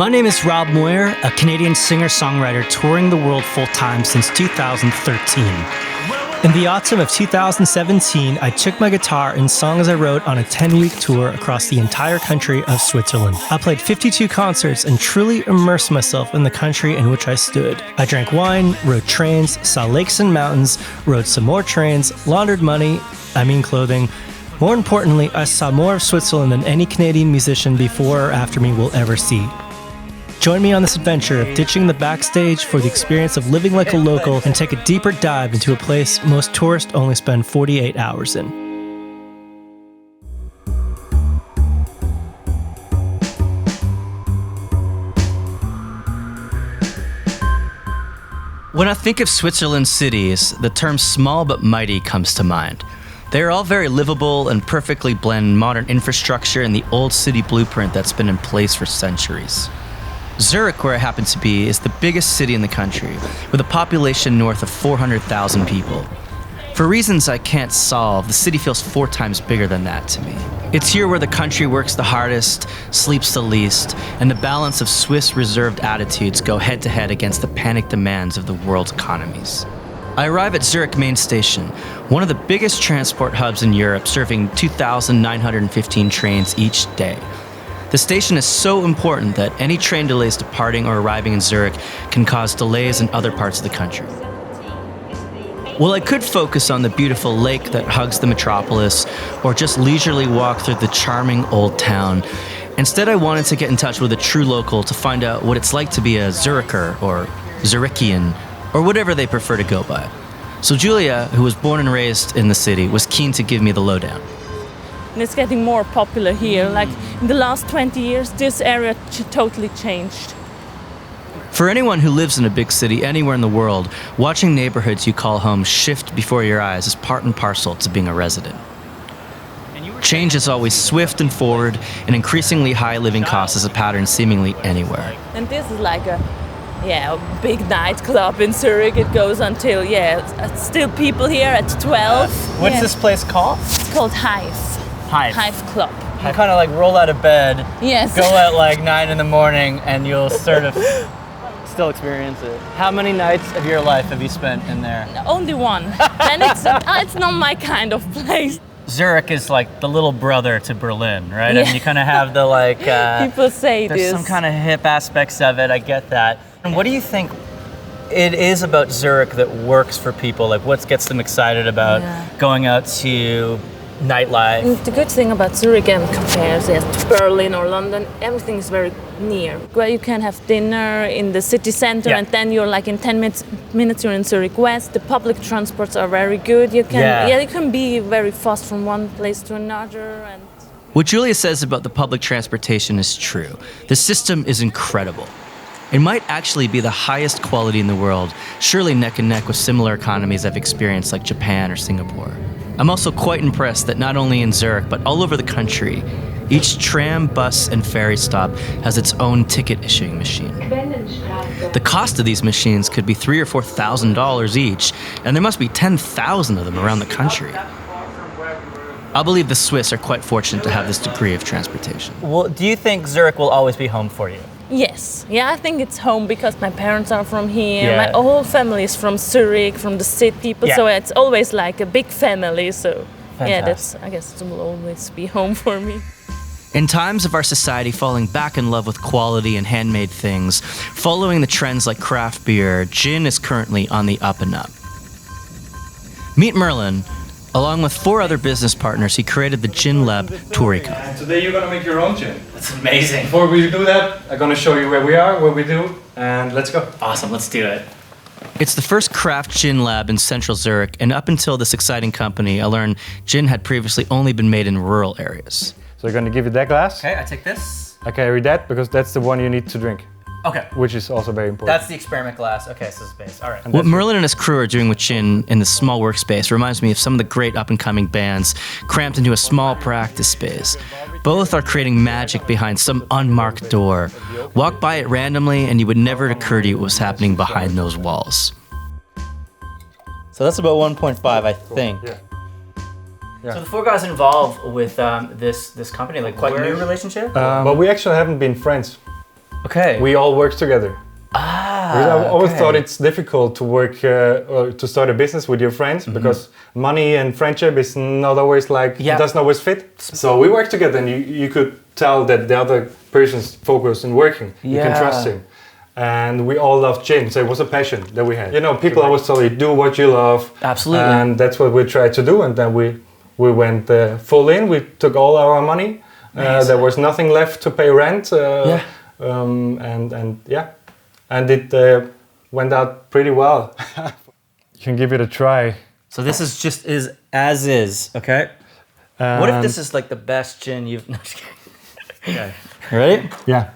My name is Rob Moir, a Canadian singer-songwriter touring the world full-time since 2013. In the autumn of 2017, I took my guitar and songs I wrote on a 10-week tour across the entire country of Switzerland. I played 52 concerts and truly immersed myself in the country in which I stood. I drank wine, rode trains, saw lakes and mountains, rode some more trains, laundered clothing. More importantly, I saw more of Switzerland than any Canadian musician before or after me will ever see. Join me on this adventure of ditching the backstage for the experience of living like a local and take a deeper dive into a place most tourists only spend 48 hours in. When I think of Switzerland's cities, the term small but mighty comes to mind. They are all very livable and perfectly blend modern infrastructure and the old city blueprint that's been in place for centuries. Zurich, where I happen to be, is the biggest city in the country, with a population north of 400,000 people. For reasons I can't solve, the city feels 4 times bigger than that to me. It's here where the country works the hardest, sleeps the least, and the balance of Swiss reserved attitudes go head-to-head against the panic demands of the world's economies. I arrive at Zurich main station, one of the biggest transport hubs in Europe, serving 2,915 trains each day. The station is so important that any train delays departing or arriving in Zurich can cause delays in other parts of the country. While I could focus on the beautiful lake that hugs the metropolis, or just leisurely walk through the charming old town, instead I wanted to get in touch with a true local to find out what it's like to be a Zuricher or Zurichian, or whatever they prefer to go by. So Julia, who was born and raised in the city, was keen to give me the lowdown. And it's getting more popular here. Like in the last 20 years, this area totally changed. For anyone who lives in a big city anywhere in the world, watching neighborhoods you call home shift before your eyes is part and parcel to being a resident. Change is always swift and forward, and increasingly high living costs is a pattern seemingly anywhere. And this is like a big nightclub in Zurich. It goes until, still people here at 12. What's this place called? It's called Hive. Hive Club. You kind of like roll out of bed, yes. Go at like 9 in the morning, and you'll sort of still experience it. How many nights of your life have you spent in there? Only one. Then it's not my kind of place. Zurich is like the little brother to Berlin, right? Yeah. I mean, you kind of have the like... people say there's this. Some kind of hip aspects of it, I get that. And what do you think it is about Zurich that works for people? Like what gets them excited about going out to nightlife? The good thing about Zurich compared to Berlin or London, everything is very near. Where you can have dinner in the city center and then you're like in 10 minutes you're in Zurich West. The public transports are very good. You can be very fast from one place to another. And what Julia says about the public transportation is true. The system is incredible. It might actually be the highest quality in the world, surely neck and neck with similar economies I've experienced like Japan or Singapore. I'm also quite impressed that not only in Zurich, but all over the country, each tram, bus, and ferry stop has its own ticket issuing machine. The cost of these machines could be $3,000 or $4,000 each, and there must be 10,000 of them around the country. I believe the Swiss are quite fortunate to have this degree of transportation. Well, do you think Zurich will always be home for you? Yes. Yeah, I think it's home because my parents are from here. My whole family is from Zurich, from the city. So it's always like a big family. So fantastic. I guess it will always be home for me. In times of our society falling back in love with quality and handmade things, following the trends like craft beer, gin is currently on the up and up. Meet Merlin. Along with 4 other business partners, he created the Gin Lab Tourica. And today you're going to make your own gin. That's amazing. Before we do that, I'm going to show you where we are, what we do, and let's go. Awesome, let's do it. It's the first craft gin lab in central Zurich, and up until this exciting company, I learned gin had previously only been made in rural areas. So I'm going to give you that glass. Okay, I take this. I carry that because that's the one you need to drink. Okay. Which is also very important. That's the experiment glass. Okay, so space. All right. And what Merlin and his crew are doing with gin in this small workspace reminds me of some of the great up-and-coming bands cramped into a small practice space. Both are creating magic behind some unmarked door. Walk by it randomly and you would never occur to you what was happening behind those walls. So that's about 1.5, I think. Yeah. So the 4 guys involved with this company, like quite new relationship? But we actually haven't been friends. Okay. We all work together. Because I always thought it's difficult to work or to start a business with your friends because money and friendship is not always like, it doesn't always fit. So we work together and you could tell that the other person's focused in working. You can trust him. And we all love gin, so it was a passion that we had. You know, people always tell you, do what you love. Absolutely. And that's what we tried to do. And then we went full in. We took all our money. There was nothing left to pay rent. And it went out pretty well. You can give it a try. So this is just as is, okay? What if this is like the best gin you've... No, just kidding. Okay. Ready? Yeah.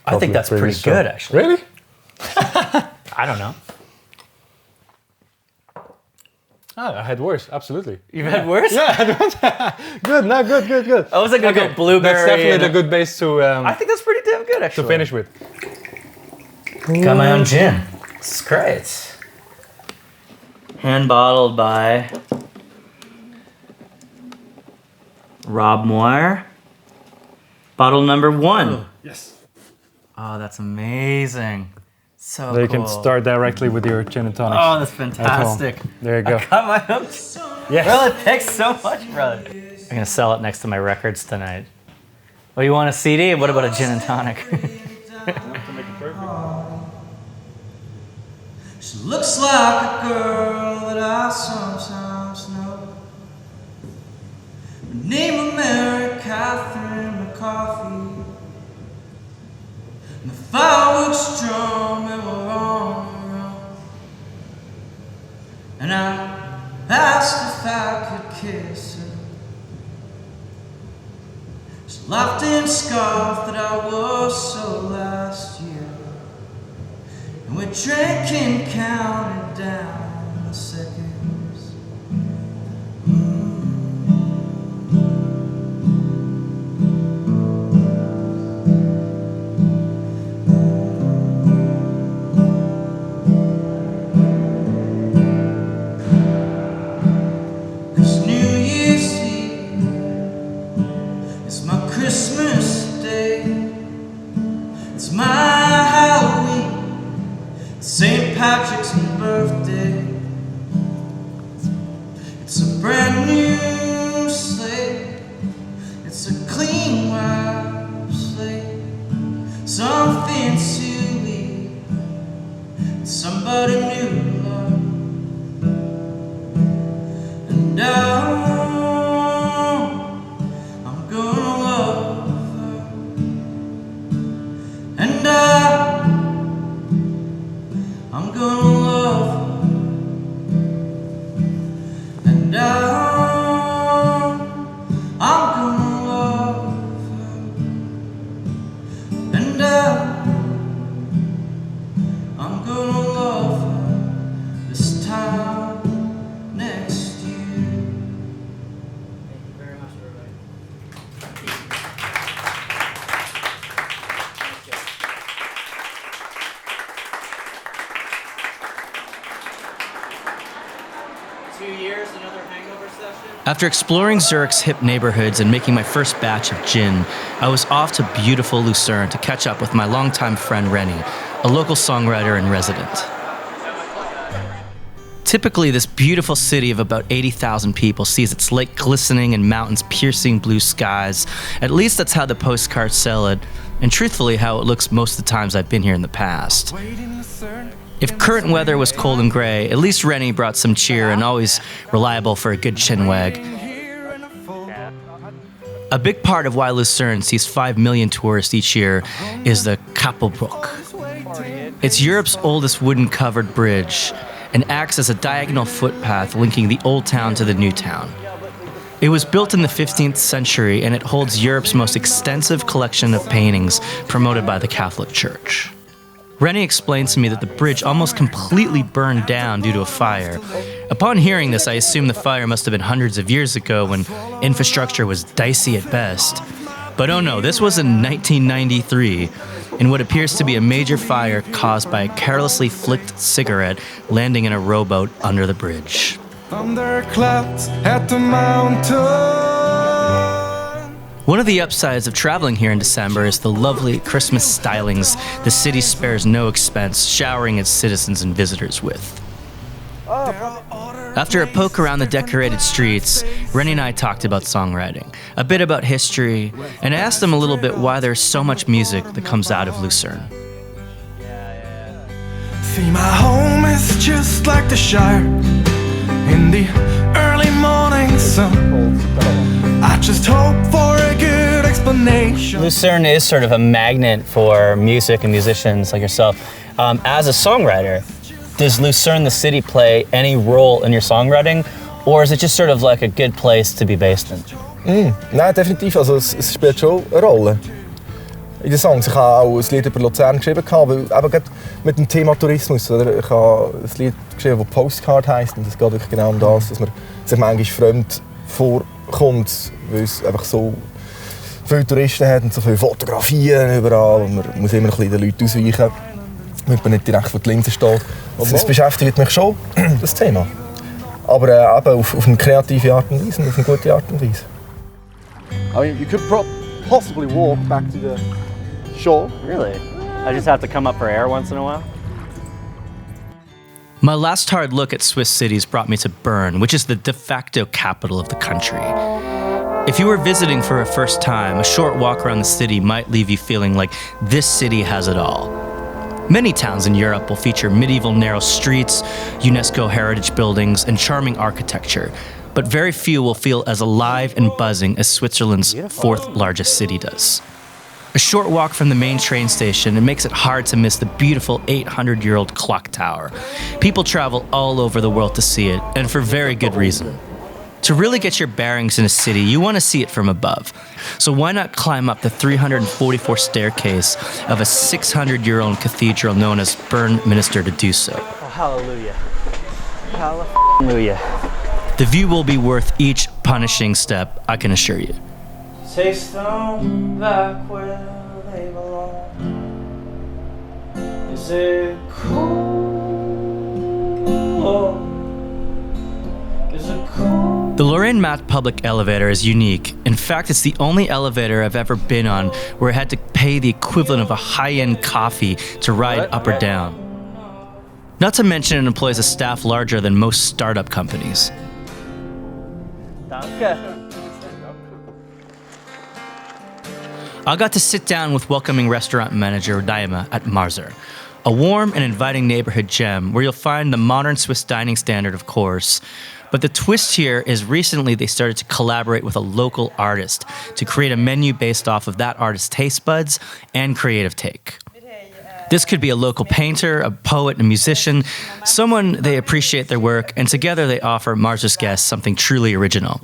I think that's pretty good, actually. Really? I don't know. Oh, I had worse, absolutely. You've had worse? Yeah, I had worse. Good, no, good. I was like gonna go blueberry. That's definitely a good base to... I think that's pretty damn good, actually. to finish with. Got my own gin. This is great. Hand bottled by Rob Moir. Bottle number 1. Oh, yes. Oh, that's amazing. So There you cool. can start directly with your gin and tonic. Oh, that's fantastic. There you go. I got my own. Yes. Brother, thanks so much, brother. I'm gonna sell it next to my records tonight. Well, you want a CD? What about a gin and tonic? She looks like a girl that I sometimes know. Her name of Mary Catherine McCarthy. And the fireworks drum and we're on our own. And I asked if I could kiss her. She laughed and scoffed that I was so last year. And we drank and counted down the seconds. It's New Year's Eve. It's my Christmas Day. It's my Halloween. St. Patrick's birthday. It's a brand new slate. It's a clean white slate. Something to leave. Somebody new love. And I'm gonna love her. And I'm gonna love her. And I'm gonna love her. And I'm gonna love her this time next year. Thank you very much, everybody. 2 years, another hangover session. After exploring Zurich's hip neighborhoods and making my first batch of gin, I was off to beautiful Lucerne to catch up with my longtime friend Rennie, a local songwriter and resident. Typically, this beautiful city of about 80,000 people sees its lake glistening and mountains piercing blue skies. At least that's how the postcards sell it, and truthfully how it looks most of the times I've been here in the past. If current weather was cold and gray, at least Rennie brought some cheer and always reliable for a good chinwag. A big part of why Lucerne sees 5 million tourists each year is the Kapelbrook. It's Europe's oldest wooden-covered bridge and acts as a diagonal footpath linking the old town to the new town. It was built in the 15th century and it holds Europe's most extensive collection of paintings promoted by the Catholic Church. Rennie explained to me that the bridge almost completely burned down due to a fire. Upon hearing this, I assumed the fire must have been hundreds of years ago when infrastructure was dicey at best. But oh no, this was in 1993, in what appears to be a major fire caused by a carelessly flicked cigarette landing in a rowboat under the bridge. Under clouds at the mountain. One of the upsides of traveling here in December is the lovely Christmas stylings the city spares no expense showering its citizens and visitors with. After a poke around the decorated streets, Rennie and I talked about songwriting, a bit about history, and I asked him a little bit why there's so much music that comes out of Lucerne. See, my home is just like the Shire. In the early morning sun, I just hope for a good explanation. Lucerne is sort of a magnet for music and musicians like yourself. As a songwriter, does Lucerne, the city, play any role in your songwriting, or is it just sort of like a good place to be based in? Nein, definitiv. Also es spielt schon eine Rolle. In den Songs. Ich habe auch ein Lied über Luzern geschrieben, weil eben gerade mit dem Thema Tourismus. Oder? Ich habe ein Lied geschrieben, das Postcard heisst. Und es geht wirklich genau um das, dass man sich manchmal fremd vorkommt, weil es einfach so viele Touristen hat und so viele Fotografien überall. Und man muss immer ein bisschen den Leuten ausweichen, damit man nicht direkt vor die Linse steht. Und das beschäftigt mich schon, das Thema. Aber eben auf eine kreative Art und Weise und auf eine gute Art und Weise. I mean, you could possibly walk back to the shore. Really? I just have to come up for air once in a while? My last hard look at Swiss cities brought me to Bern, which is the de facto capital of the country. If you were visiting for a first time, a short walk around the city might leave you feeling like this city has it all. Many towns in Europe will feature medieval narrow streets, UNESCO heritage buildings, and charming architecture, but very few will feel as alive and buzzing as Switzerland's fourth largest city does. A short walk from the main train station, it makes it hard to miss the beautiful 800-year-old clock tower. People travel all over the world to see it, and for very good reason. To really get your bearings in a city, you want to see it from above. So why not climb up the 344 staircase of a 600-year-old cathedral known as Bern Minster to do so? Oh, hallelujah. Hallelujah. The view will be worth each punishing step, I can assure you. Takes them back where they belong. Is it cool? Is it cool? The Lorraine Mat public elevator is unique. In fact, it's the only elevator I've ever been on where I had to pay the equivalent of a high-end coffee to ride up or down. Not to mention it employs a staff larger than most startup companies. Danke. I got to sit down with welcoming restaurant manager Daima at Marzer, a warm and inviting neighborhood gem where you'll find the modern Swiss dining standard, of course. But the twist here is recently they started to collaborate with a local artist to create a menu based off of that artist's taste buds and creative take. This could be a local painter, a poet, a musician, someone they appreciate their work, and together they offer Marzer's guests something truly original.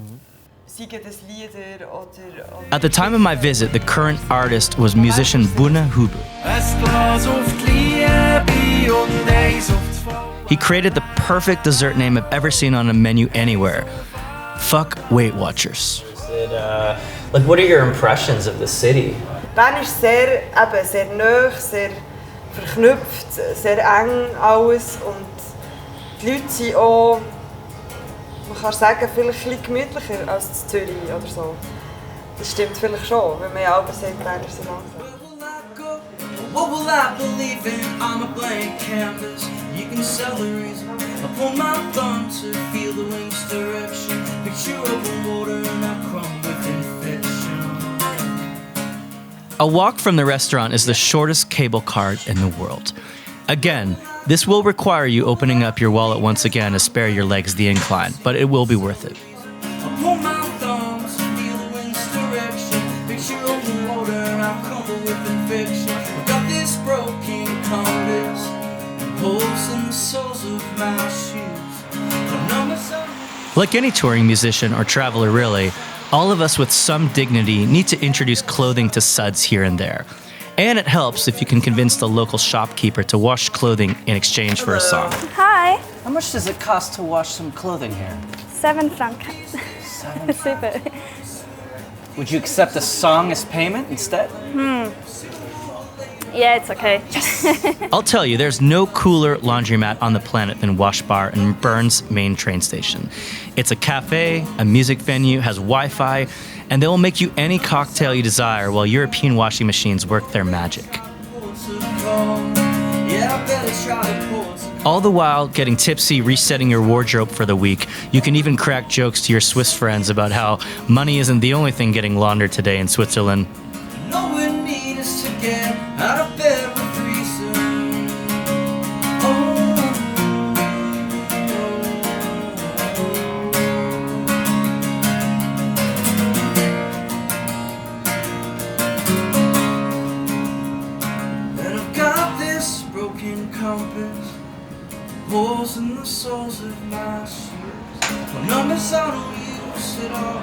At the time of my visit, the current artist was musician Buna Huber. He created the perfect dessert name I've ever seen on a menu anywhere. Fuck Weight Watchers. What are your impressions of the city? Bern ist sehr nah, sehr verknüpft, sehr eng alles und die Leute sind auch, man kann sagen, vielleicht ein bisschen gemütlicher als in Zürich oder so. Das stimmt vielleicht schon, wenn man ja auch sagt, Bern ist so langsam. What will I believe in? I'm a blank canvas. You can sell the reason. I pull my thumb to feel the wind's direction. Picture open water and I crumble within fiction. A walk from the restaurant is the shortest cable car in the world. Again, this will require you opening up your wallet once again to spare your legs the incline, but it will be worth it. I pull my thumb to feel the wind's direction. Picture open water and I crumble within fiction. I've got this broken compass and holes in the soles of my shoes. I know myself. Like any touring musician or traveler really, all of us with some dignity need to introduce clothing to suds here and there. And it helps if you can convince the local shopkeeper to wash clothing in exchange for a song. Hi, How much does it cost to wash some clothing here? 7 francs. 7 Super. Would you accept a song as payment instead? Yeah, it's okay. I'll tell you, there's no cooler laundromat on the planet than Wash Bar in Bern's main train station. It's a cafe, a music venue, has Wi-Fi, and they will make you any cocktail you desire while European washing machines work their magic. All the while getting tipsy, resetting your wardrobe for the week. You can even crack jokes to your Swiss friends about how money isn't the only thing getting laundered today in Switzerland. No one needs us to get out of bed with reason. And I've got this broken compass, holes in the soles of my shoes. My numbers I don't use at all.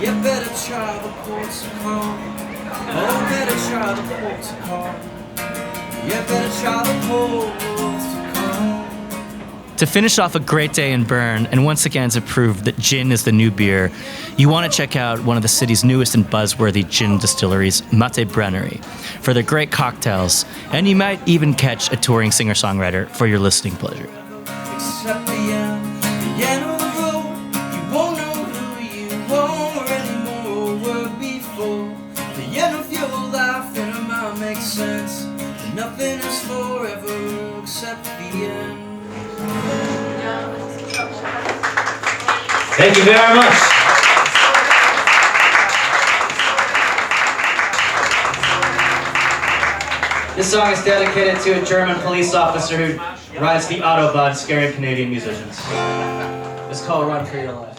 You better try the ports of call. Oh, better try the ports of call. You better try the ports of call. To finish off a great day in Bern, and once again to prove that gin is the new beer, you want to check out one of the city's newest and buzzworthy gin distilleries, Mate Brennery, for their great cocktails, and you might even catch a touring singer-songwriter for your listening pleasure. Except the end of the road, you won't know who you are anymore or were before. The end of your life and it might make sense, but nothing is forever except the end. Thank you very much. This song is dedicated to a German police officer who rides the Autobahn scaring Canadian musicians. It's called Run for Your Life.